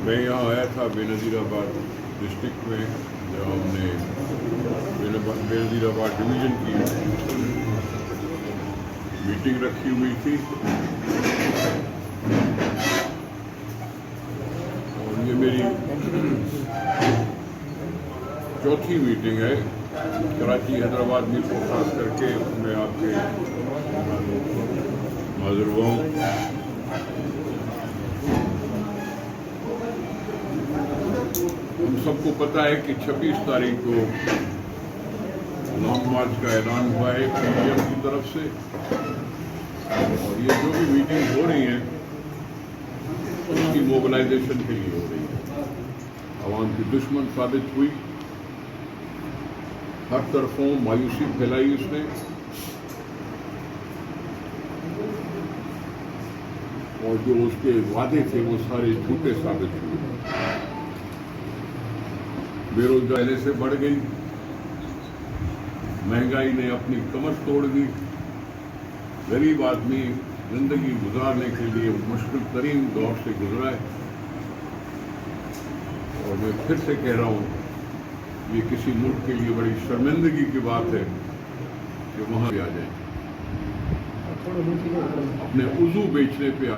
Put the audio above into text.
میں یہاں آیا تھا بے نظیر آباد ڈسٹرکٹ میں، جب ہم نے بے نظیر آباد ڈویژن کی میٹنگ رکھی ہوئی تھی، اور یہ میری چوتھی میٹنگ ہے کراچی حیدرآباد میں، کو خاص کر کے میں آپ کے حاضر ہوا ہوں۔ ہم سب کو پتہ ہے کہ 26 تاریخ کو لانگ مارچ کا اعلان ہوا ہے پی ڈی ایم کی طرف سے، اور یہ جو بھی میٹنگ ہو رہی ہیں اس کی موبلائزیشن کے لیے ہو رہی ہے۔ عوام کی دشمن ثابت ہوئی، ہر طرفوں مایوسی پھیلائی اس نے، اور جو اس کے وعدے تھے وہ سارے جھوٹے ثابت ہوئے۔ بے روزگاری سے بڑھ گئی، مہنگائی نے اپنی کمر توڑ دی، غریب آدمی زندگی گزارنے کے لیے مشکل ترین دور سے گزرا ہے۔ اور میں پھر سے کہہ رہا ہوں، یہ کسی ملک کے لیے بڑی شرمندگی کی بات ہے کہ وہاں بھی آ جائیں، اپنے عضو بیچنے پہ